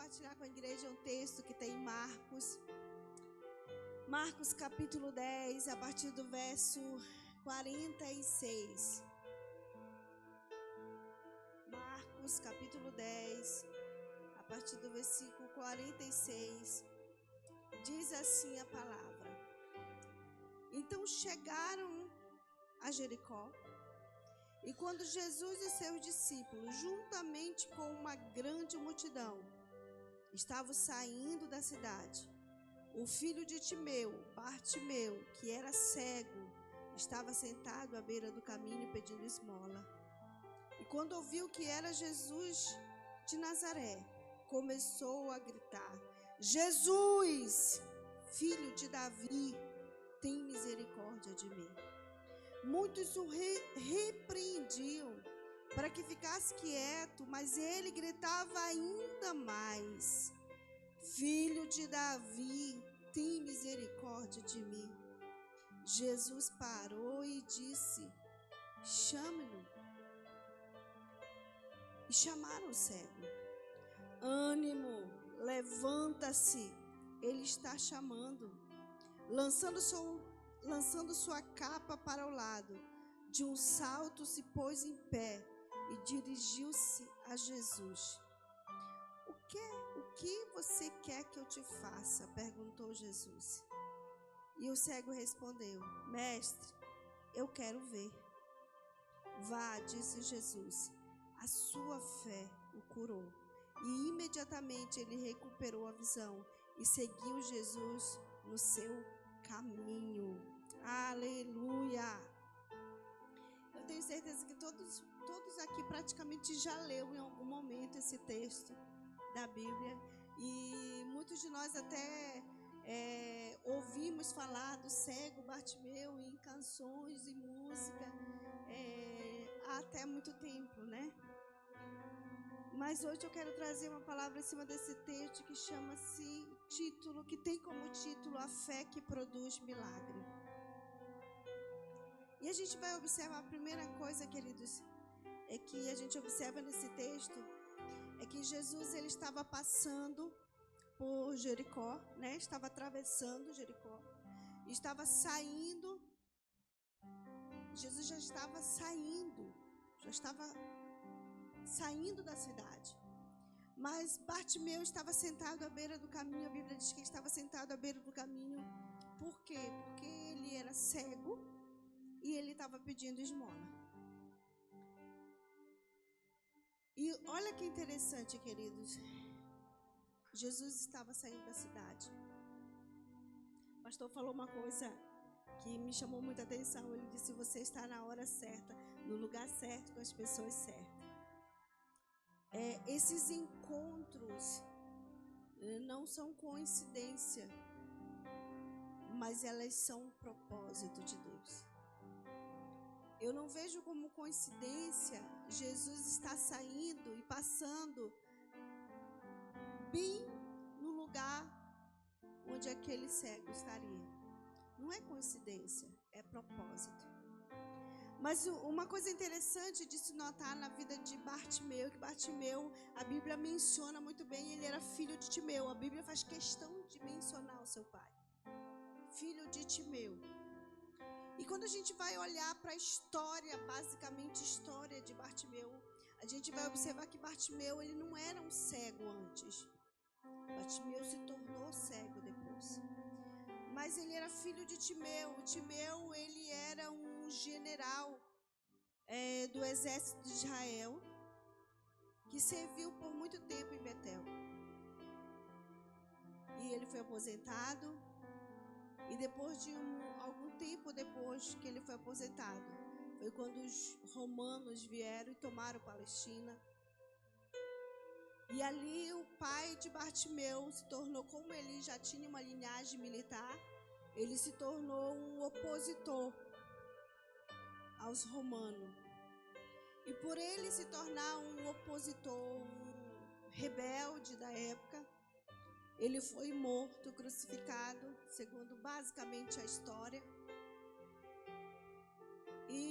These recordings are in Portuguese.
compartilhar com a igreja um texto que tem em Marcos capítulo 10, a partir do verso 46. Marcos capítulo 10, a partir do versículo 46, diz assim a palavra: Então chegaram a Jericó, e quando Jesus e seus discípulos, juntamente com uma grande multidão, estavam saindo da cidade, o filho de Timeu, Bartimeu, que era cego, estava sentado à beira do caminho pedindo esmola. E quando ouviu que era Jesus de Nazaré, começou a gritar: Jesus, filho de Davi, tem misericórdia de mim. Muitos o repreendiam para que ficasse quieto, mas ele gritava ainda mais: Filho de Davi, tem misericórdia de mim. Jesus parou e disse: Chame-no. E chamaram o cego. Ânimo, levanta-se, ele está chamando. Lançando sua capa para o lado, de um salto se pôs em pé e dirigiu-se a Jesus. O que você quer que eu te faça? Perguntou Jesus. E o cego respondeu: Mestre, eu quero ver. Vá, disse Jesus, a sua fé o curou. E imediatamente ele recuperou a visão e seguiu Jesus no seu caminho. Aleluia! Eu tenho certeza que todos aqui praticamente já leu em algum momento esse texto da Bíblia. E muitos de nós até ouvimos falar do cego Bartimeu em canções e música há até muito tempo, né? Mas hoje eu quero trazer uma palavra em cima desse texto que chama-se que tem como título A Fé que Produz Milagre. E a gente vai observar, a primeira coisa, queridos, é que a gente observa nesse texto, é que Jesus ele estava passando por Jericó, né? Estava atravessando Jericó, estava saindo, Jesus já estava saindo da cidade. Mas Bartimeu estava sentado à beira do caminho. A Bíblia diz que ele estava sentado à beira do caminho. Por quê? Porque ele era cego e ele estava pedindo esmola. E olha que interessante, queridos. Jesus estava saindo da cidade. O pastor falou uma coisa que me chamou muita atenção. Ele disse: você está na hora certa, no lugar certo, com as pessoas certas. Esses encontros não são coincidência, mas elas são um propósito de Deus. Eu não vejo como coincidência Jesus estar saindo e passando bem no lugar onde aquele cego estaria. Não é coincidência, é propósito. Mas uma coisa interessante de se notar na vida de Bartimeu, que Bartimeu, a Bíblia menciona muito bem, ele era filho de Timeu. A Bíblia faz questão de mencionar o seu pai. Filho de Timeu. E quando a gente vai olhar para a história, basicamente a história de Bartimeu, a gente vai observar que Bartimeu, ele não era um cego antes. Bartimeu se tornou cego depois. Mas ele era filho de Timeu. Timeu, ele era um general do exército de Israel, que serviu por muito tempo em Betel. E ele foi aposentado. E depois de algum tempo depois que ele foi aposentado, foi quando os romanos vieram e tomaram Palestina. E ali o pai de Bartimeu se tornou, como ele já tinha uma linhagem militar, ele se tornou um opositor aos romanos. E por ele se tornar um opositor, um rebelde da época, ele foi morto, crucificado, segundo basicamente a história. E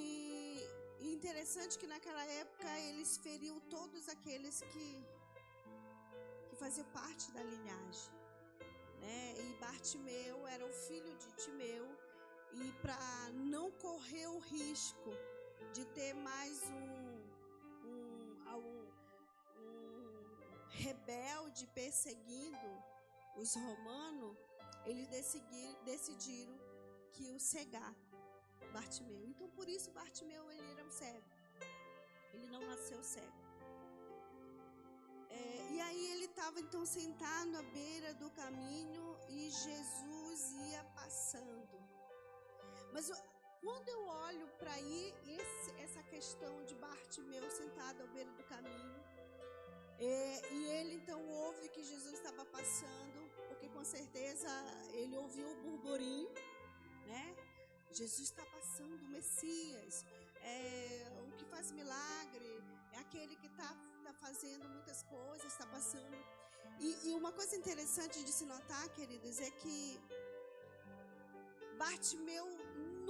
interessante que naquela época eles feriam todos aqueles que fazia parte da linhagem, né? E Bartimeu era o filho de Timeu, e para não correr o risco de ter mais um rebelde perseguindo os romanos, eles decidiram que o cegar Bartimeu. Então, por isso, Bartimeu, ele era um cego. Ele não nasceu cego. E aí ele estava então sentado à beira do caminho e Jesus ia passando. Mas quando eu olho para aí essa questão de Bartimeu sentado à beira do caminho, e ele então ouve que Jesus estava passando, porque com certeza ele ouviu o burburinho, né? Jesus está passando, o Messias, o que faz milagre, é aquele que está fazendo muitas coisas, está passando. E uma coisa interessante de se notar, queridos, é que Bartimeu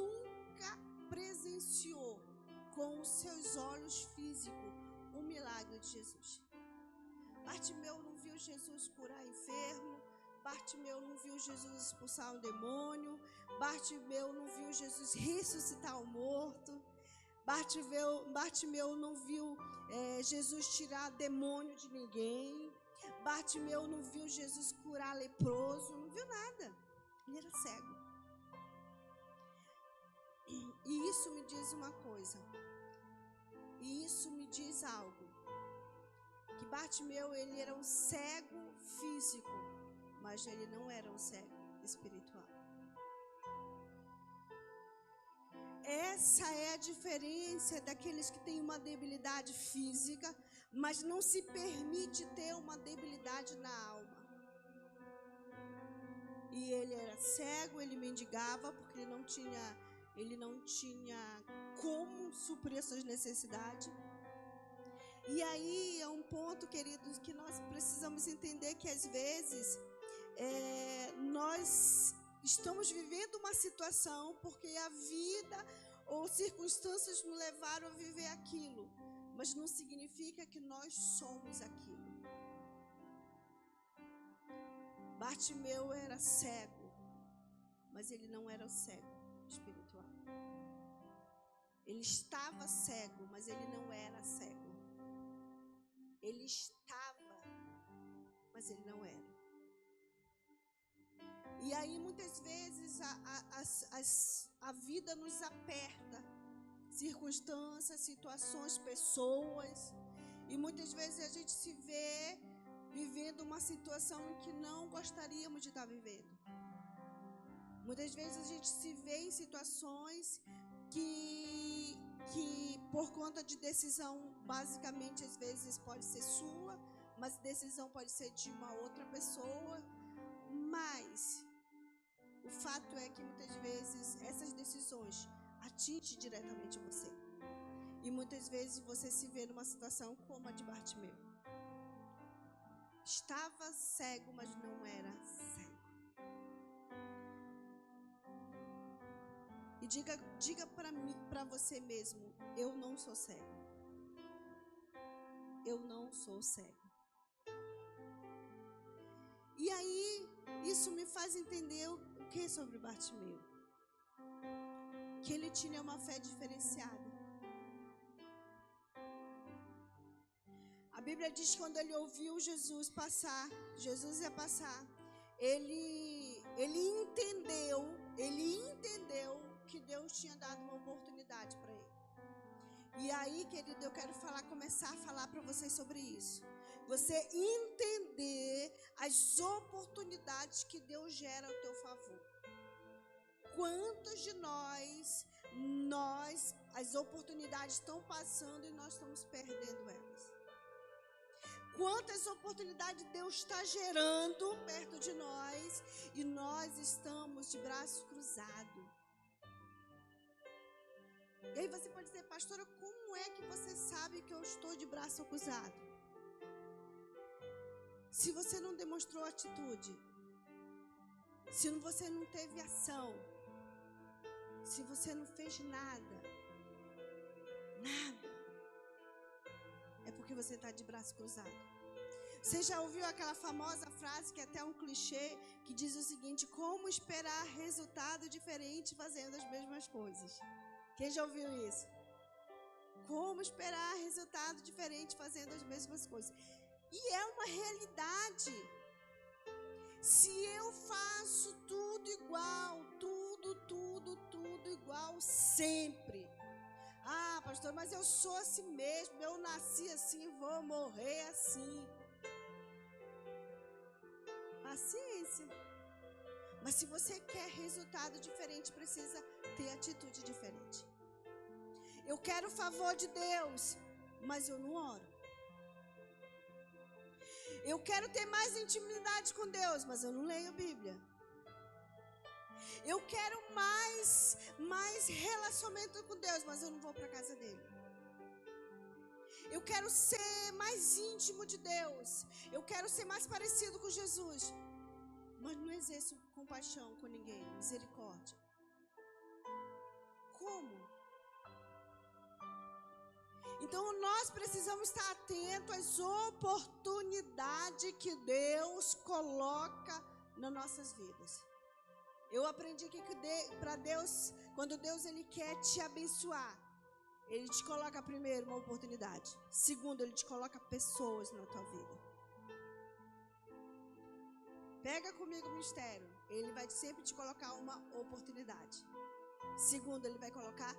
nunca presenciou com os seus olhos físicos o milagre de Jesus. Bartimeu não viu Jesus curar enfermo, Bartimeu não viu Jesus expulsar um demônio, Bartimeu não viu Jesus ressuscitar o morto, Bartimeu não viu Jesus tirar demônio de ninguém, Bartimeu não viu Jesus curar leproso, não viu nada, ele era cego. E isso me diz uma coisa, e isso me diz algo, que Bartimeu, ele era um cego físico, mas ele não era um cego espiritual. Essa é a diferença daqueles que têm uma debilidade física, mas não se permite ter uma debilidade na alma. E ele era cego, ele mendigava, porque ele não tinha como suprir as suas necessidades. E aí é um ponto, queridos, que nós precisamos entender que às vezes nós estamos vivendo uma situação porque a vida ou circunstâncias nos levaram a viver aquilo, mas não significa que nós somos aquilo. Bartimeu era cego, mas ele não era o cego espiritual. Ele estava cego, mas ele não era cego. Ele estava, mas ele não era. E aí muitas vezes a vida nos aperta, circunstâncias, situações, pessoas, e muitas vezes a gente se vê vivendo uma situação em que não gostaríamos de estar vivendo. Muitas vezes a gente se vê em situações que por conta de decisão, basicamente às vezes pode ser sua, mas decisão pode ser de uma outra pessoa, mas o fato é que muitas vezes essas decisões atingem diretamente você. E muitas vezes você se vê numa situação como a de Bartimeu. Estava cego, mas não era cego. E diga para você mesmo, eu não sou cego. Eu não sou cego. E aí, isso me faz entender o que sobre Bartimeu? Que ele tinha uma fé diferenciada. A Bíblia diz que quando ele ouviu Jesus ia passar, ele entendeu que Deus tinha dado uma oportunidade para ele. E aí, querido, eu quero começar a falar para vocês sobre isso. Você entender as oportunidades que Deus gera ao teu favor. Quantos de nós, as oportunidades estão passando e nós estamos perdendo elas? Quantas oportunidades Deus está gerando perto de nós e nós estamos de braço cruzado? E aí você pode dizer, pastora, como é que você sabe que eu estou de braço cruzado? Se você não demonstrou atitude, se você não teve ação, se você não fez nada, é porque você está de braço cruzado. Você já ouviu aquela famosa frase, que é até um clichê, que diz o seguinte: como esperar resultado diferente fazendo as mesmas coisas? Quem já ouviu isso? Como esperar resultado diferente fazendo as mesmas coisas? E é uma realidade. Se eu faço tudo igual, tudo igual sempre. Ah, pastor, mas eu sou assim mesmo, eu nasci assim, vou morrer assim. Paciência. Mas se você quer resultado diferente, precisa ter atitude diferente. Eu quero o favor de Deus, mas eu não oro. Eu quero ter mais intimidade com Deus, mas eu não leio a Bíblia. Eu quero mais relacionamento com Deus, mas eu não vou para a casa dele. Eu quero ser mais íntimo de Deus. Eu quero ser mais parecido com Jesus, mas não exerço compaixão com ninguém, misericórdia. Como? Então nós precisamos estar atentos às oportunidades que Deus coloca nas nossas vidas. Eu aprendi que para Deus, quando Deus ele quer te abençoar, Ele te coloca primeiro uma oportunidade. Segundo, Ele te coloca pessoas na tua vida. Pega comigo o mistério. Ele vai sempre te colocar uma oportunidade. Segundo, Ele vai colocar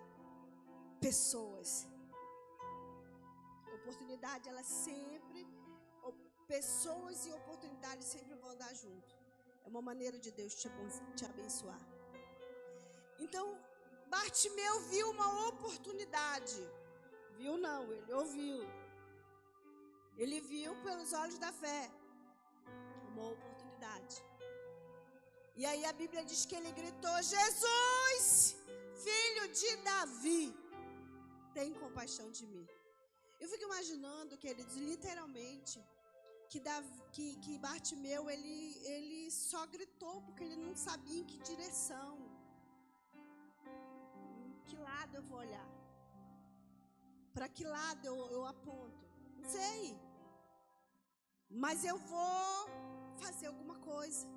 pessoas. Oportunidade, ela sempre... Pessoas e oportunidades sempre vão andar junto. É uma maneira de Deus te abençoar. Então, Bartimeu viu uma oportunidade. Viu não, ele ouviu. Ele viu pelos olhos da fé uma oportunidade. E aí a Bíblia diz que ele gritou: Jesus, filho de Davi, tem compaixão de mim. Eu fico imaginando, queridos, literalmente, que Bartimeu, ele só gritou porque ele não sabia em que direção, em que lado eu vou olhar, para que lado eu aponto, não sei, mas eu vou fazer alguma coisa.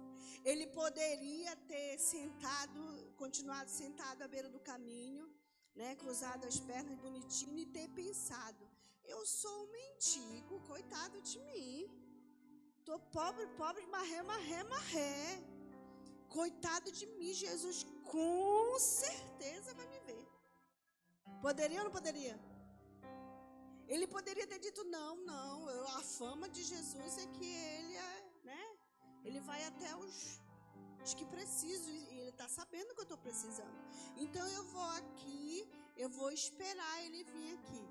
Ele poderia ter continuado sentado à beira do caminho, né, cruzado as pernas bonitinho e ter pensado: eu sou um mendigo, coitado de mim. Tô pobre, marré. Coitado de mim, Jesus com certeza vai me ver. Poderia ou não poderia? Ele poderia ter dito: não, a fama de Jesus é que ele é, né? Ele vai até os que precisam, e ele está sabendo que eu estou precisando. Então eu vou aqui, eu vou esperar ele vir aqui.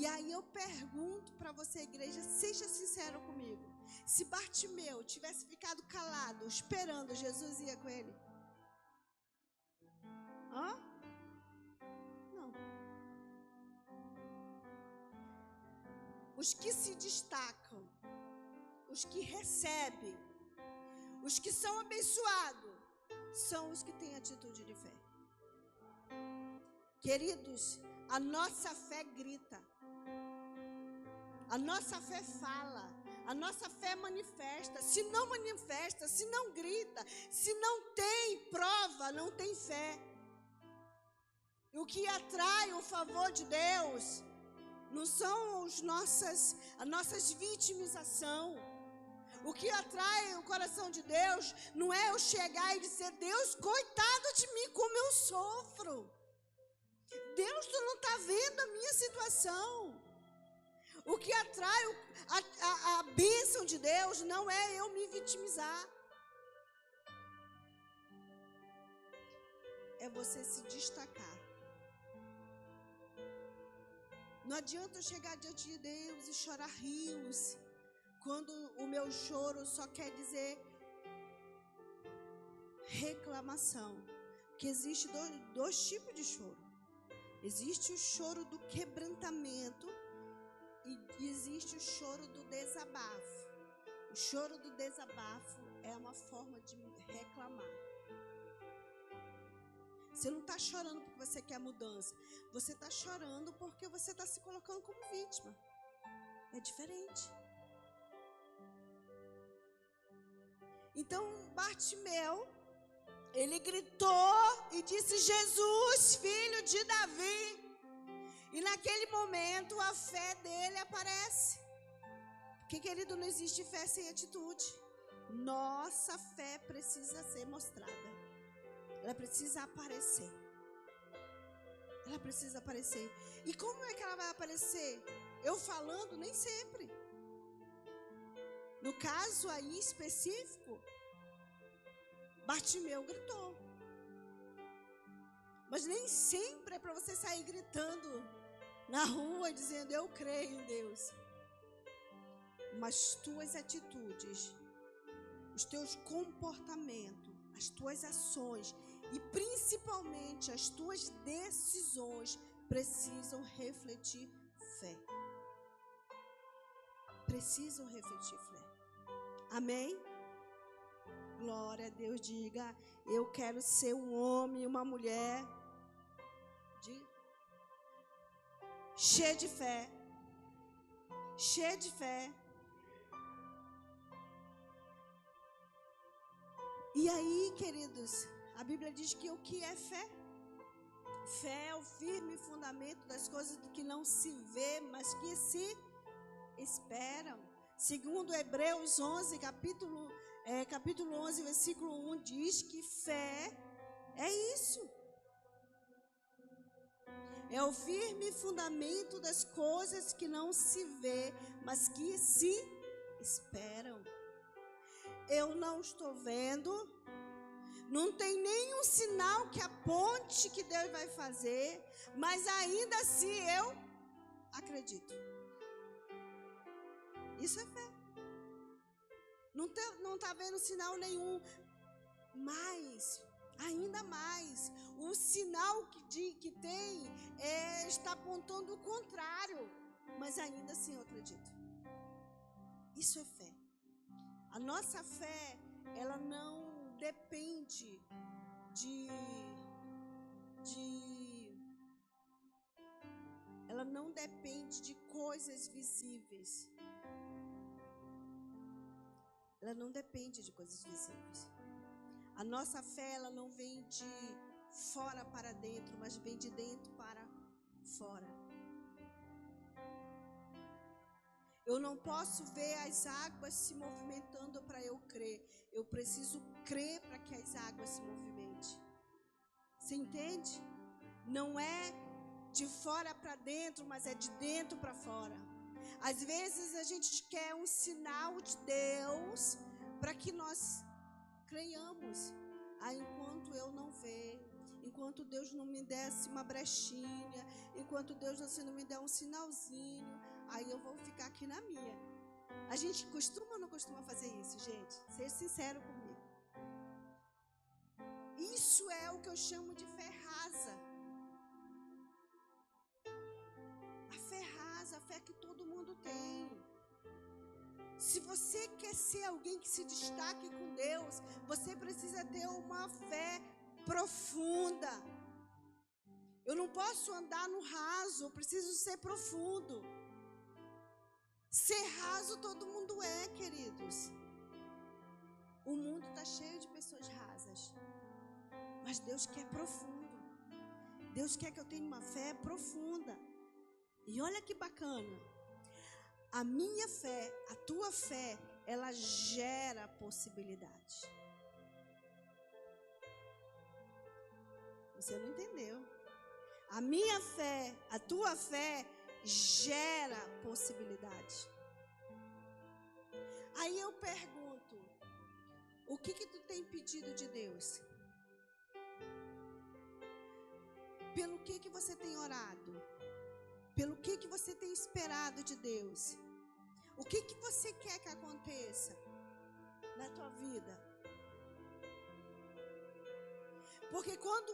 E aí eu pergunto para você, igreja, seja sincero comigo. Se Bartimeu tivesse ficado calado, esperando, Jesus ia com ele? Hã? Não. Os que se destacam, os que recebem, os que são abençoados, são os que têm atitude de fé. Queridos, a nossa fé grita. A nossa fé fala, a nossa fé manifesta. Se não manifesta, se não grita, se não tem prova, não tem fé. E o que atrai o favor de Deus não são a nossas vitimização. O que atrai o coração de Deus não é eu chegar e dizer: Deus, coitado de mim, como eu sofro. Deus, tu não está vendo a minha situação. O que atrai a bênção de Deus não é eu me vitimizar. É você se destacar. Não adianta eu chegar diante de Deus e chorar rios, quando o meu choro só quer dizer reclamação. Porque existe dois tipos de choro. Existe o choro do quebrantamento e existe o choro do desabafo. O choro do desabafo é uma forma de reclamar. Você não está chorando porque você quer mudança. Você está chorando porque você está se colocando como vítima. É diferente. Então Bartimeu, ele gritou e disse: Jesus, filho de Davi. E naquele momento a fé dele aparece. Porque, querido, não existe fé sem atitude. Nossa fé precisa ser mostrada. Ela precisa aparecer. Ela precisa aparecer. E como é que ela vai aparecer? Eu falando? Nem sempre. No caso aí específico, Bartimeu gritou. Mas nem sempre é para você sair gritando na rua dizendo: eu creio em Deus. Mas tuas atitudes, os teus comportamentos, as tuas ações e principalmente as tuas decisões precisam refletir fé. Precisam refletir fé. Amém? Glória a Deus. Diga: eu quero ser um homem e uma mulher cheio de fé. Cheio de fé. E aí, queridos, a Bíblia diz que o que é fé? Fé é o firme fundamento das coisas que não se vê, mas que se esperam. Segundo Hebreus 11, capítulo 11, versículo 1, diz que fé é isso. É o firme fundamento das coisas que não se vê, mas que se esperam. Eu não estou vendo, não tem nenhum sinal que aponte que Deus vai fazer, mas ainda assim eu acredito. Isso é fé. Não tá vendo sinal nenhum, mas ainda mais, o sinal que tem está apontando o contrário, mas ainda assim eu acredito. Isso é fé. A nossa fé, ela não depende ela não depende de coisas visíveis. Ela não depende de coisas visíveis. A nossa fé, ela não vem de fora para dentro, mas vem de dentro para fora. Eu não posso ver as águas se movimentando para eu crer. Eu preciso crer para que as águas se movimentem. Você entende? Não é de fora para dentro, mas é de dentro para fora. Às vezes a gente quer um sinal de Deus para que nós creiamos. Aí enquanto eu não ver, enquanto Deus não me desse uma brechinha, enquanto Deus não me der um sinalzinho, aí eu vou ficar aqui na minha. A gente costuma ou não costuma fazer isso, gente? Seja sincero comigo. Isso é o que eu chamo de fé rasa. A fé rasa, a fé que todo mundo tem. Se você quer ser alguém que se destaque com Deus, você precisa ter uma fé profunda. Eu não posso andar no raso, eu preciso ser profundo. Ser raso todo mundo é, queridos. O mundo está cheio de pessoas rasas. Mas Deus quer profundo. Deus quer que eu tenha uma fé profunda. E olha que bacana. A minha fé, a tua fé, ela gera possibilidade. Você não entendeu? A minha fé, a tua fé, gera possibilidade. Aí eu pergunto, o que tu tem pedido de Deus? Pelo que você tem orado? Pelo que você tem esperado de Deus? O que você quer que aconteça na tua vida? Porque quando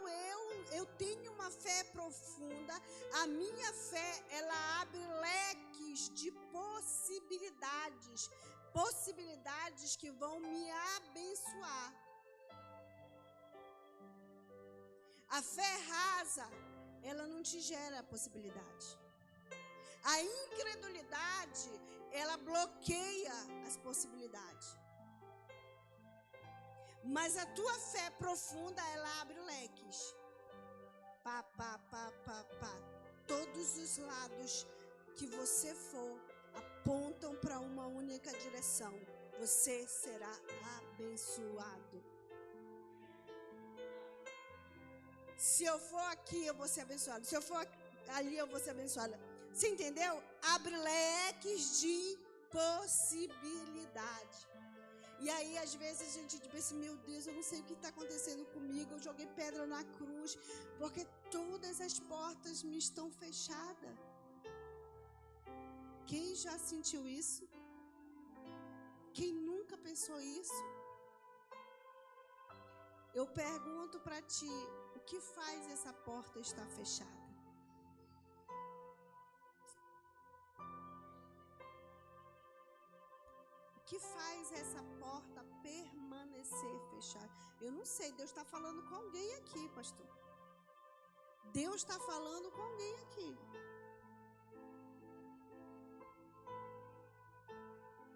eu tenho uma fé profunda, a minha fé, ela abre leques de possibilidades. Possibilidades que vão me abençoar. A fé rasa, ela não te gera possibilidade. A incredulidade, ela bloqueia as possibilidades. Mas a tua fé profunda, ela abre leques. Pá, pá, pá, pá, pá. Todos os lados que você for apontam para uma única direção. Você será abençoado. Se eu for aqui, eu vou ser abençoado. Se eu for ali, eu vou ser abençoada. Você entendeu? Abre leques de possibilidade. E aí, às vezes, a gente pensa, meu Deus, eu não sei o que está acontecendo comigo. Eu joguei pedra na cruz, porque todas as portas me estão fechadas. Quem já sentiu isso? Quem nunca pensou isso? Eu pergunto para ti, o que faz essa porta estar fechada? O que faz essa porta permanecer fechada? Eu não sei, Deus está falando com alguém aqui, pastor. Deus está falando com alguém aqui.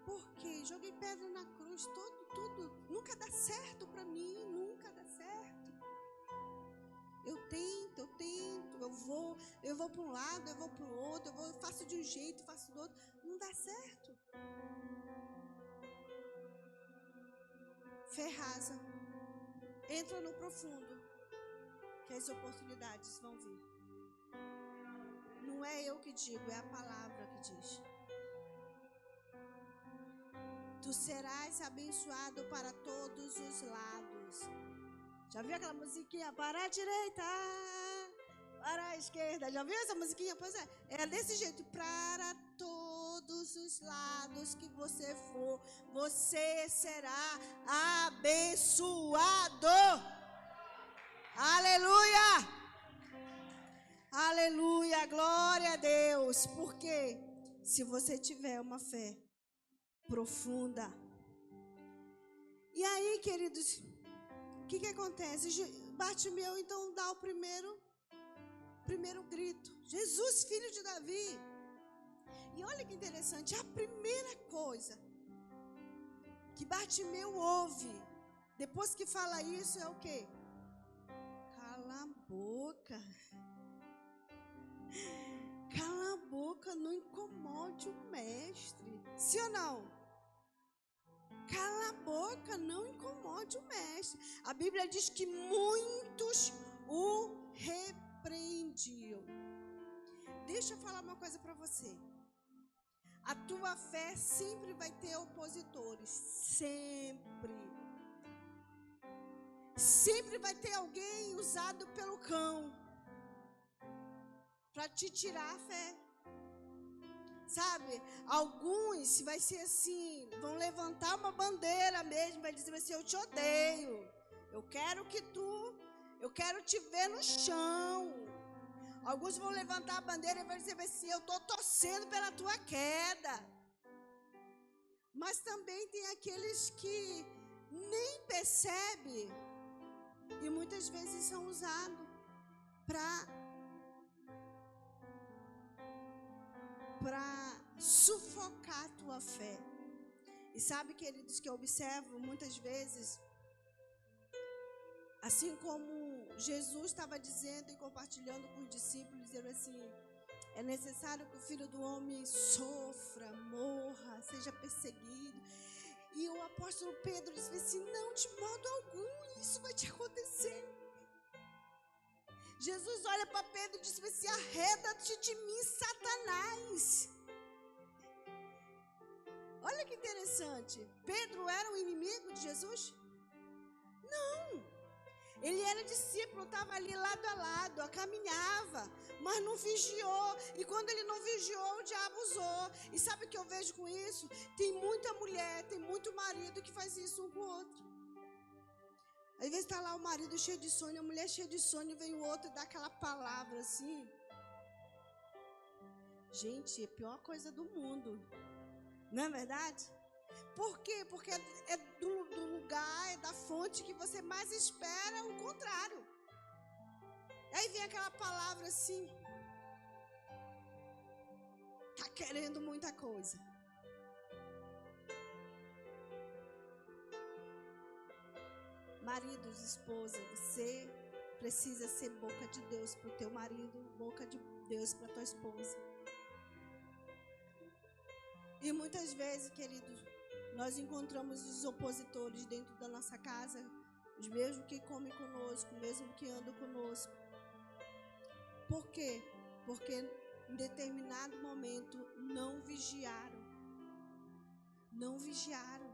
Porque joguei pedra na cruz, tudo, nunca dá certo para mim, nunca dá certo. Eu tento, eu vou para um lado, eu vou para o outro, eu faço de um jeito, faço do outro, não dá certo. Fé rasa, entra no profundo, que as oportunidades vão vir. Não é eu que digo, é a palavra que diz. Tu serás abençoado para todos os lados. Já viu aquela musiquinha? Para a direita, para a esquerda. Já viu essa musiquinha? Pois é, é desse jeito. Para todos os lados que você for, você será abençoado. Aleluia! Aleluia, glória a Deus. Porque se você tiver uma fé profunda. E aí, queridos, o que acontece? Bartimeu então dá o primeiro grito. Jesus, filho de Davi. E olha que interessante, a primeira coisa que Bartimeu ouve, depois que fala isso, é o quê? Cala a boca. Cala a boca, não incomode o mestre. Sim ou não? Cala a boca, não incomode o mestre. A Bíblia diz que muitos o repreendiam. Deixa eu falar uma coisa para você. A tua fé sempre vai ter opositores. Sempre. Sempre vai ter alguém usado pelo cão para te tirar a fé. Sabe, alguns vai ser assim, vão levantar uma bandeira mesmo, vai dizer assim, eu te odeio, eu quero te ver no chão. Alguns vão levantar a bandeira e vão dizer assim, eu estou torcendo pela tua queda. Mas também tem aqueles que nem percebem e muitas vezes são usados para sufocar a tua fé. E sabe, queridos, que eu observo muitas vezes, assim como Jesus estava dizendo e compartilhando com os discípulos, dizendo assim, é necessário que o Filho do Homem sofra, morra, seja perseguido. E o apóstolo Pedro disse assim, não, de modo algum isso vai te acontecer. Jesus olha para Pedro e disse assim, arreda-te de mim, Satanás. Olha que interessante. Pedro era um inimigo de Jesus? Não. Ele era discípulo, estava ali lado a lado, caminhava, mas não vigiou. E quando ele não vigiou, o diabo usou. E sabe o que eu vejo com isso? Tem muita mulher, tem muito marido que faz isso um com o outro. Às vezes está lá o marido cheio de sono, a mulher cheia de sono, e vem o outro e dá aquela palavra assim. Gente, é a pior coisa do mundo. Não é verdade? Por quê? Porque é do lugar, é da fonte que você mais espera o contrário. Aí vem aquela palavra assim. Tá querendo muita coisa. Maridos, esposa, você precisa ser boca de Deus para o teu marido, boca de Deus para a tua esposa. E muitas vezes, queridos, nós encontramos os opositores dentro da nossa casa, os mesmos que comem conosco, mesmo que andam conosco. Por quê? Porque em determinado momento não vigiaram. Não vigiaram.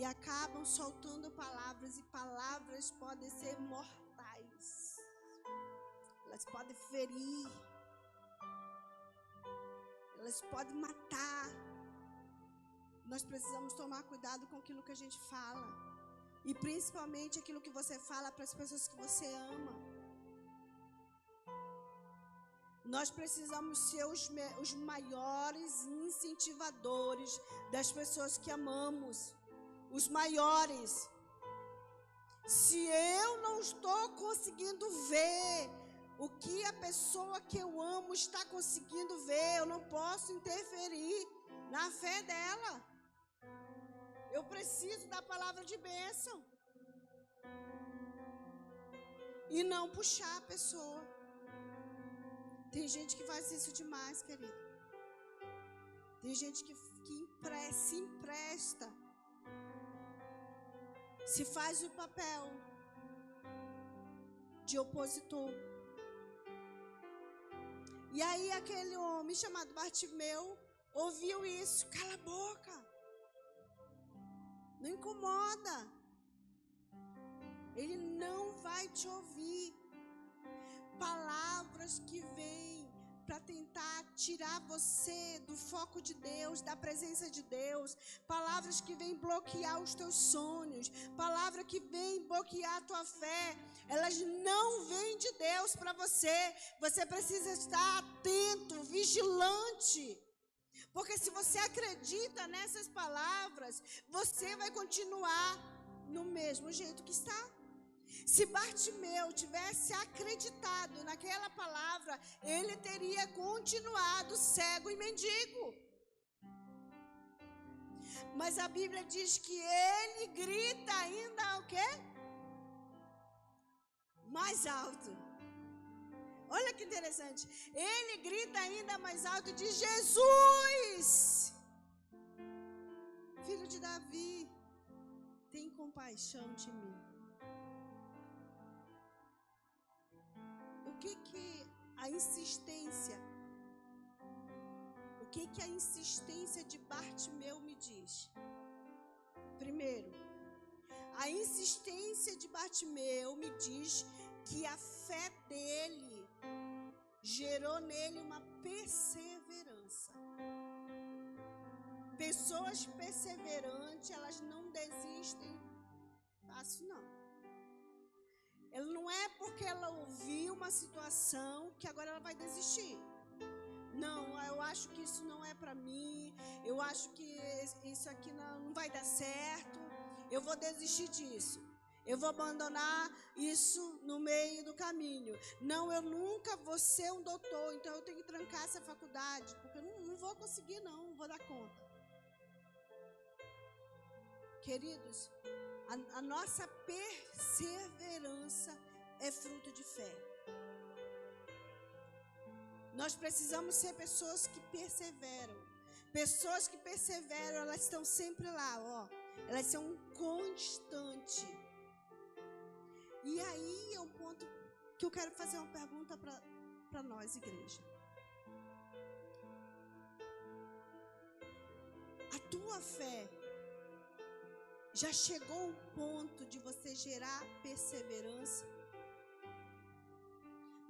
E acabam soltando palavras, e palavras podem ser mortais. Elas podem ferir. Elas podem matar. Nós precisamos tomar cuidado com aquilo que a gente fala. E principalmente aquilo que você fala para as pessoas que você ama. Nós precisamos ser os maiores incentivadores das pessoas que amamos. Os maiores. Se eu não estou conseguindo ver o que a pessoa que eu amo está conseguindo ver, eu não posso interferir na fé dela. Eu preciso da palavra de bênção. E não puxar a pessoa. Tem gente que faz isso demais, querido. Tem gente que se empresta. Se faz o papel de opositor. E aí aquele homem chamado Bartimeu ouviu isso. Cala a boca. Não incomoda. Ele não vai te ouvir. Palavras que vêm para tentar tirar você do foco de Deus, da presença de Deus. Palavras que vêm bloquear os teus sonhos. Palavra que vem bloquear a tua fé. Elas não vêm de Deus para você. Você precisa estar atento, vigilante. Porque se você acredita nessas palavras, você vai continuar no mesmo jeito que está. Se Bartimeu tivesse acreditado naquela palavra, ele teria continuado cego e mendigo. Mas a Bíblia diz que ele grita ainda o quê? Mais alto. Olha que interessante. Ele grita ainda mais alto e diz: Jesus, filho de Davi, tem compaixão de mim. O que a insistência de Bartimeu me diz? Primeiro, a insistência de Bartimeu me diz que a fé dele gerou nele uma perseverança. Pessoas perseverantes, elas não desistem fácil, não. Ela não é porque ela ouviu uma situação que agora ela vai desistir. Não, eu acho que isso não é para mim. Eu acho que isso aqui não vai dar certo. Eu vou desistir disso. Eu vou abandonar isso no meio do caminho. Não, eu nunca vou ser um doutor, então eu tenho que trancar essa faculdade, porque eu não vou conseguir, não vou dar conta. Queridos, a nossa perseverança é fruto de fé. Nós precisamos ser pessoas que perseveram. Pessoas que perseveram, elas estão sempre lá, ó. Elas são constantes. E aí é um ponto que eu quero fazer uma pergunta para nós, igreja. A tua fé já chegou ao ponto de você gerar perseverança?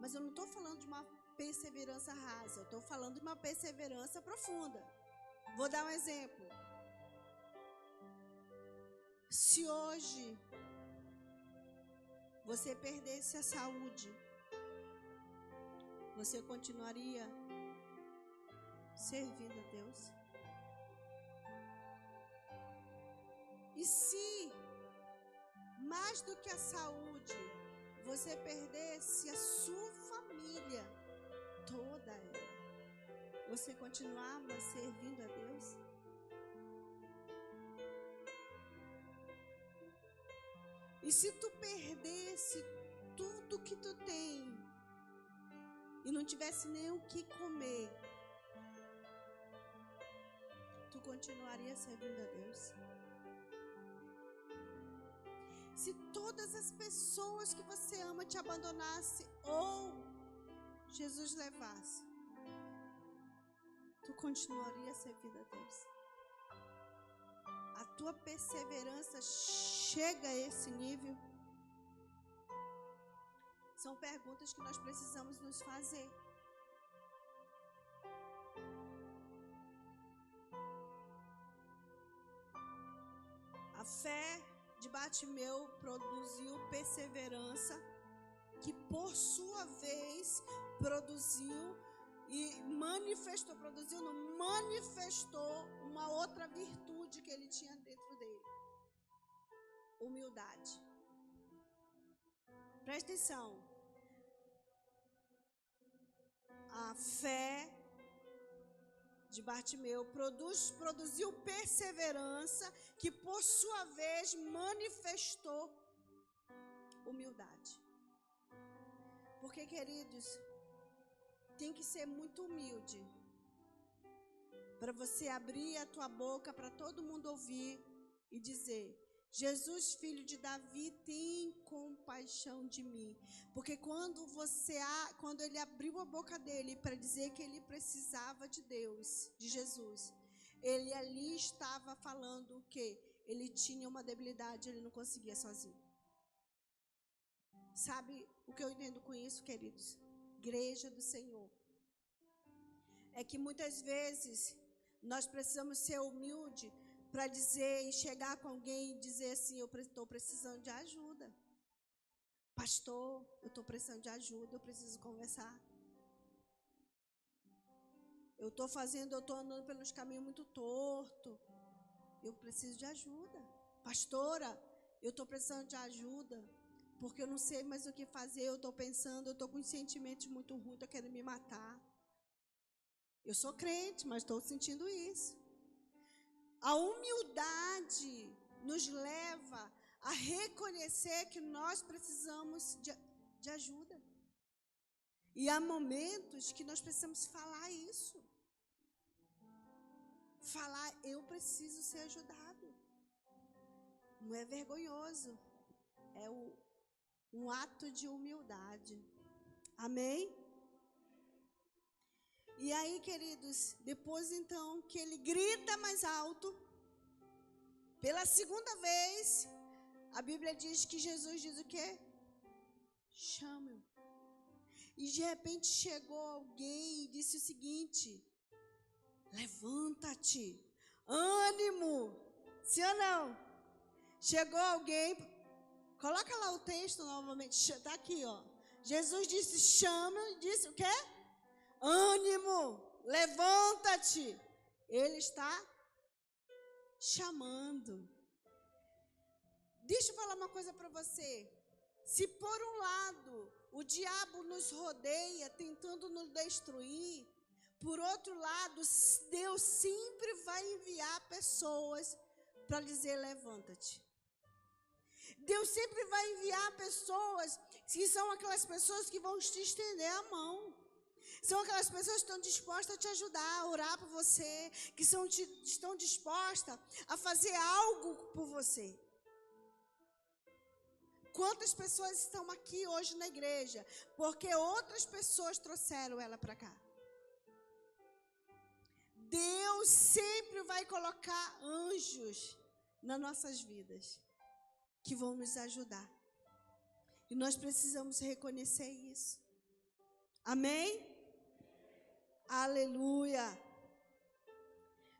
Mas eu não estou falando de uma perseverança rasa, eu estou falando de uma perseverança profunda. Vou dar um exemplo. Se hoje você perdesse a saúde, você continuaria servindo a Deus? E se, mais do que a saúde, você perdesse a sua família, toda ela, você continuava servindo a Deus? E se tu perdesse tudo que tu tem e não tivesse nem o que comer, tu continuaria servindo a Deus? Se todas as pessoas que você ama te abandonasse ou Jesus levasse, tu continuaria servindo a Deus? A tua perseverança chega a esse nível? São perguntas que nós precisamos nos fazer. A fé de Bartimeu produziu perseverança, que por sua vez produziu manifestou uma outra virtude que ele tinha dentro dele: humildade. Presta atenção. A fé de Bartimeu produziu perseverança, que por sua vez manifestou humildade. Porque, queridos, tem que ser muito humilde para você abrir a tua boca para todo mundo ouvir e dizer: Jesus, filho de Davi, tem compaixão de mim. Porque quando ele abriu a boca dele para dizer que ele precisava de Deus, de Jesus, ele ali estava falando o quê? Ele tinha uma debilidade, ele não conseguia sozinho. Sabe o que eu entendo com isso, queridos? Igreja do Senhor. É que muitas vezes nós precisamos ser humildes para dizer e chegar com alguém e dizer assim: eu estou precisando de ajuda. Pastor, eu estou precisando de ajuda, eu preciso conversar. Eu estou andando pelos caminhos muito torto. Eu preciso de ajuda. Pastora, eu estou precisando de ajuda, porque eu não sei mais o que fazer, eu estou pensando, eu estou com sentimentos muito ruins, estou querendo me matar. Eu sou crente, mas estou sentindo isso. A humildade nos leva a reconhecer que nós precisamos de ajuda. E há momentos que nós precisamos falar isso. Falar: eu preciso ser ajudado. Não é vergonhoso. É um ato de humildade. Amém? E aí, queridos, depois então que ele grita mais alto, pela segunda vez, a Bíblia diz que Jesus diz o quê? Chame-o. E de repente chegou alguém e disse o seguinte: levanta-te, ânimo. Sim ou não? Chegou alguém, coloca lá o texto novamente, está aqui, ó. Jesus disse: chama, disse o quê? Ânimo, levanta-te. Ele está chamando. Deixa eu falar uma coisa para você. Se por um lado o diabo nos rodeia tentando nos destruir, por outro lado Deus sempre vai enviar pessoas para dizer: levanta-te. Deus sempre vai enviar pessoas que são aquelas pessoas que vão te estender a mão. São aquelas pessoas que estão dispostas a te ajudar, a orar por você, que estão dispostas a fazer algo por você. Quantas pessoas estão aqui hoje na igreja porque outras pessoas trouxeram ela para cá? Deus sempre vai colocar anjos nas nossas vidas que vão nos ajudar. E nós precisamos reconhecer isso. Amém? Aleluia.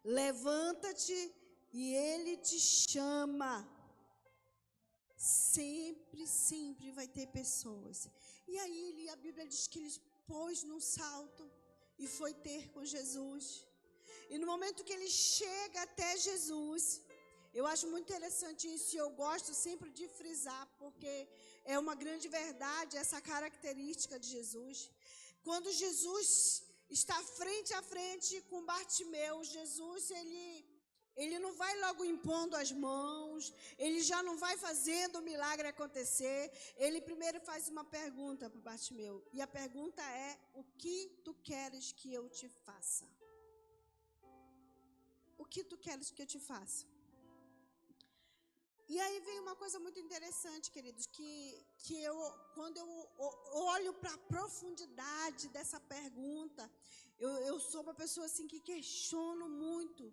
Levanta-te e ele te chama. Sempre vai ter pessoas. E aí a Bíblia diz que ele pôs num salto e foi ter com Jesus. E no momento que ele chega até Jesus, eu acho muito interessante isso e eu gosto sempre de frisar, porque é uma grande verdade essa característica de Jesus. Quando Jesus está frente a frente com Bartimeu, Jesus, Ele não vai logo impondo as mãos, ele já não vai fazendo o milagre acontecer. Ele primeiro faz uma pergunta para Bartimeu. E a pergunta é: o que tu queres que eu te faça? O que tu queres que eu te faça? E aí vem uma coisa muito interessante, queridos, que quando eu olho para a profundidade dessa pergunta, eu sou uma pessoa assim que questiono muito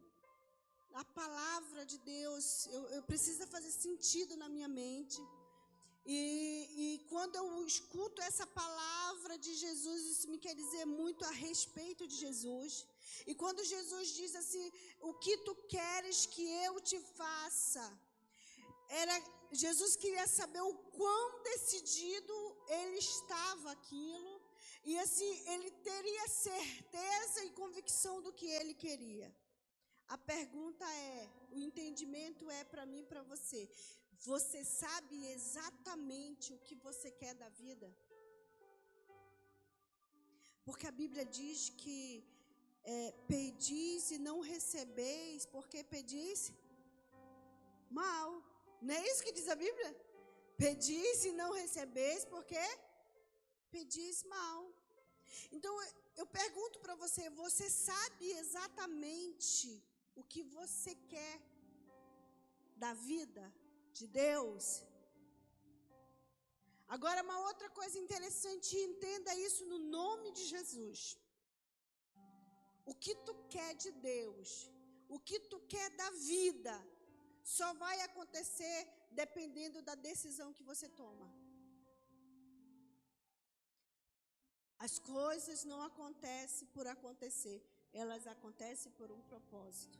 a palavra de Deus. Eu preciso fazer sentido na minha mente. E quando eu escuto essa palavra de Jesus, isso me quer dizer muito a respeito de Jesus. E quando Jesus diz assim: o que tu queres que eu te faça? Jesus queria saber o quão decidido ele estava aquilo. E assim, ele teria certeza e convicção do que ele queria. A pergunta é, o entendimento é para mim e para você. Você sabe exatamente o que você quer da vida? Porque a Bíblia diz que pedis e não recebeis, porque pedis mal. Não é isso que diz a Bíblia? Pedis e não recebeis, porque pedis mal. Então, eu pergunto para você, você sabe exatamente o que você quer da vida de Deus? Agora, uma outra coisa interessante, entenda isso no nome de Jesus. O que tu quer de Deus, o que tu quer da vida, só vai acontecer dependendo da decisão que você toma. As coisas não acontecem por acontecer, elas acontecem por um propósito.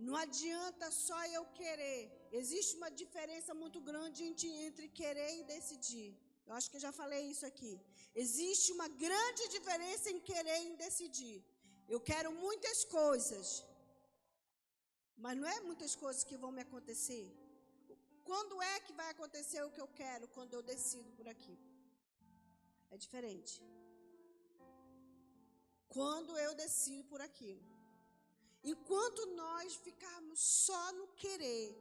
Não adianta só eu querer. Existe uma diferença muito grande entre querer e decidir. Eu acho que eu já falei isso aqui. Existe uma grande diferença em querer e em decidir. Eu quero muitas coisas, mas não é muitas coisas que vão me acontecer. Quando é que vai acontecer o que eu quero? Quando eu decido por aquilo. É diferente. Quando eu decido por aquilo. Enquanto nós ficarmos só no querer,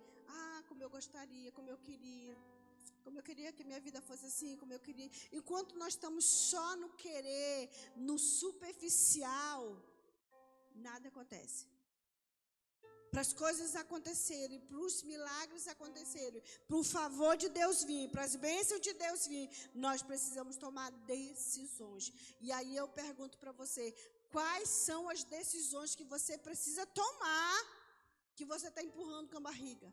como eu gostaria, como eu queria que minha vida fosse assim, como eu queria. Enquanto nós estamos só no querer, no superficial, nada acontece. Para as coisas acontecerem, para os milagres acontecerem, para o favor de Deus vir, para as bênçãos de Deus vir, nós precisamos tomar decisões. E aí eu pergunto para você, quais são as decisões que você precisa tomar, que você está empurrando com a barriga?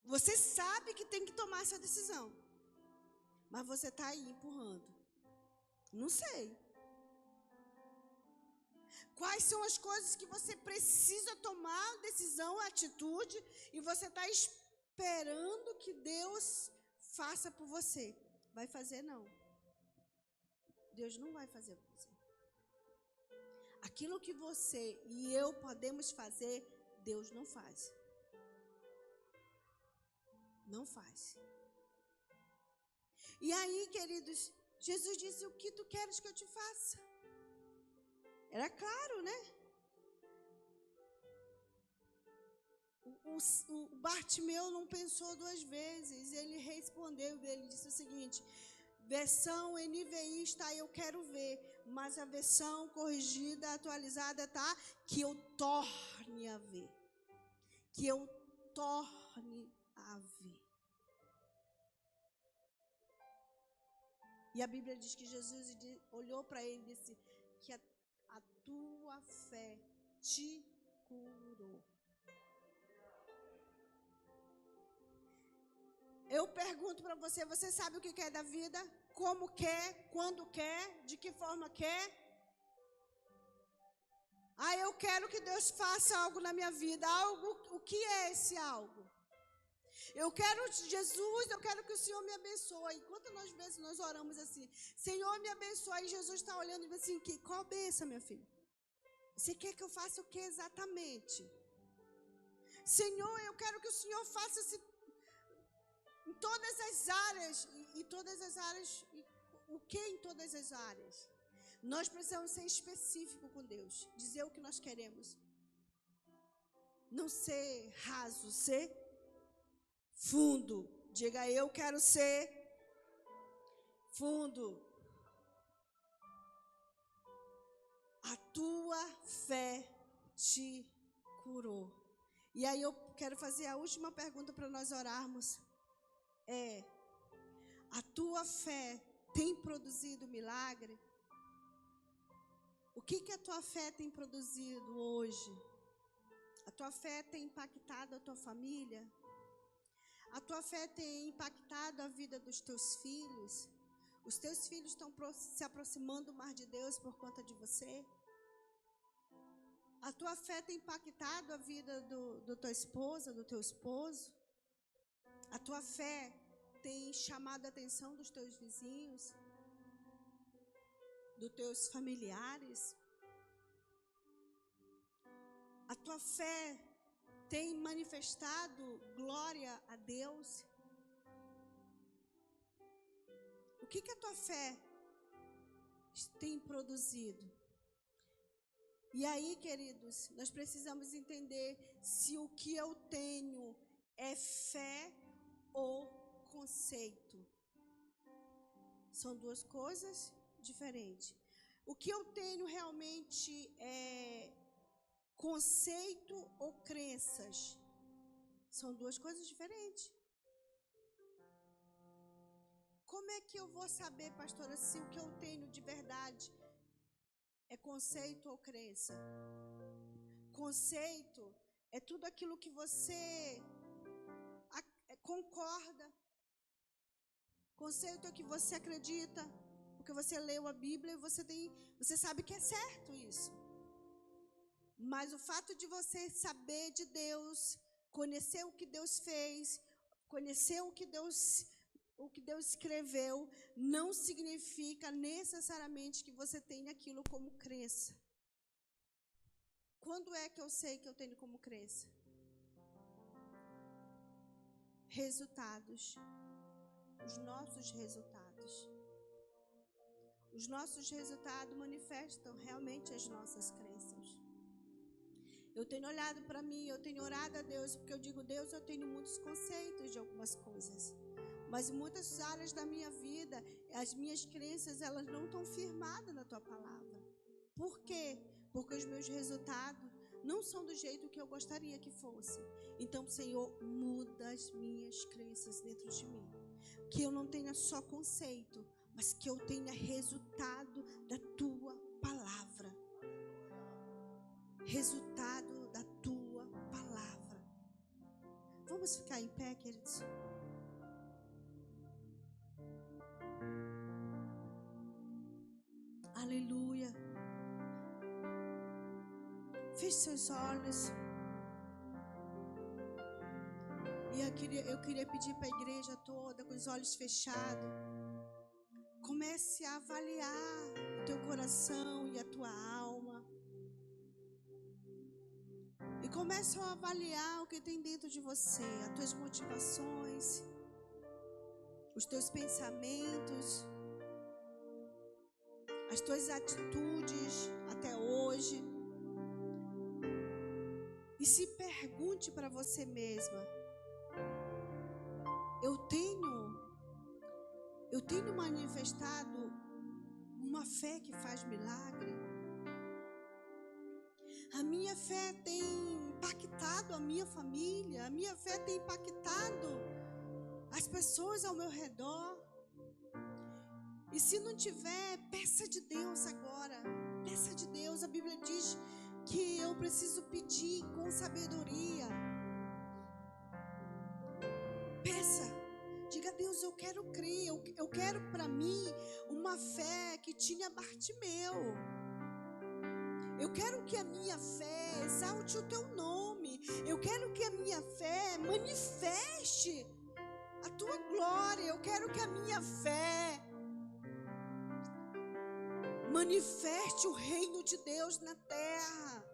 Você sabe que tem que tomar essa decisão, mas você está aí empurrando. Não sei. Quais são as coisas que você precisa tomar decisão, atitude, e você está esperando que Deus faça por você? Vai fazer não. Deus não vai fazer por você. Aquilo que você e eu podemos fazer, Deus não faz. Não faz. E aí, queridos, Jesus disse: o que tu queres que eu te faça? Era claro, né? O Bartimeu não pensou duas vezes. Ele respondeu, ele disse o seguinte: versão NVI está, eu quero ver, mas a versão corrigida, atualizada está, que eu torne a ver. Que eu torne a ver. E a Bíblia diz que Jesus olhou para ele e disse que a tua fé te curou. Eu pergunto para você, você sabe o que quer da vida? Como quer? Quando quer? De que forma quer? Eu quero que Deus faça algo na minha vida. Algo, o que é esse algo? Eu quero, Jesus, eu quero que o Senhor me abençoe. Quantas vezes nós oramos assim: Senhor, me abençoe. E Jesus está olhando e diz assim: qual bênção, minha filha? Você quer que eu faça o que exatamente? Senhor, eu quero que o Senhor faça em todas as áreas. E todas as áreas, o que em todas as áreas? Nós precisamos ser específicos com Deus, dizer o que nós queremos. Não ser raso, ser fundo. Diga, eu quero ser fundo. A tua fé te curou. E aí eu quero fazer a última pergunta para nós orarmos. A tua fé tem produzido milagre? O que a tua fé tem produzido hoje? A tua fé tem impactado a tua família? A tua fé tem impactado a vida dos teus filhos? Os teus filhos estão se aproximando mais de Deus por conta de você? A tua fé tem impactado a vida do tua esposa, do teu esposo? A tua fé tem chamado a atenção dos teus vizinhos? Dos teus familiares? A tua fé tem manifestado glória a Deus? O que a tua fé tem produzido? E aí, queridos, nós precisamos entender se o que eu tenho é fé ou conceito. São duas coisas diferentes. O que eu tenho realmente é conceito ou crenças? São duas coisas diferentes. Como é que eu vou saber, pastora, se o que eu tenho de verdade é conceito ou crença? Conceito é tudo aquilo que você concorda. Conceito é que você acredita, porque você leu a Bíblia e você sabe que é certo isso. Mas o fato de você saber de Deus, conhecer o que Deus fez, conhecer o que Deus escreveu, não significa necessariamente que você tenha aquilo como crença. Quando é que eu sei que eu tenho como crença? Resultados. Os nossos resultados. Os nossos resultados manifestam realmente as nossas crenças. Eu tenho olhado para mim, eu tenho orado a Deus, porque eu digo, Deus, eu tenho muitos conceitos de algumas coisas. Mas em muitas áreas da minha vida, as minhas crenças, elas não estão firmadas na tua palavra. Por quê? Porque os meus resultados não são do jeito que eu gostaria que fosse. Então, Senhor, muda as minhas crenças dentro de mim. Que eu não tenha só conceito, mas que eu tenha resultado da tua palavra. Resultado da tua palavra. Vamos ficar em pé, queridos? Aleluia. Feche seus olhos. E eu queria pedir para a igreja toda, com os olhos fechados, comece a avaliar o teu coração e a tua alma. E comece a avaliar o que tem dentro de você, as tuas motivações, os teus pensamentos, as tuas atitudes até hoje. E se pergunte para você mesma: eu tenho manifestado uma fé que faz milagre? A minha fé tem impactado a minha família? A minha fé tem impactado as pessoas ao meu redor? E se não tiver, peça de Deus agora. Peça de Deus. A Bíblia diz que eu preciso pedir com sabedoria. Peça. Diga a Deus, eu quero crer. Eu quero para mim uma fé que tinha Bartimeu. Eu quero que a minha fé exalte o teu nome. Eu quero que a minha fé manifeste a tua glória. Eu quero que a minha fé manifeste o reino de Deus na terra.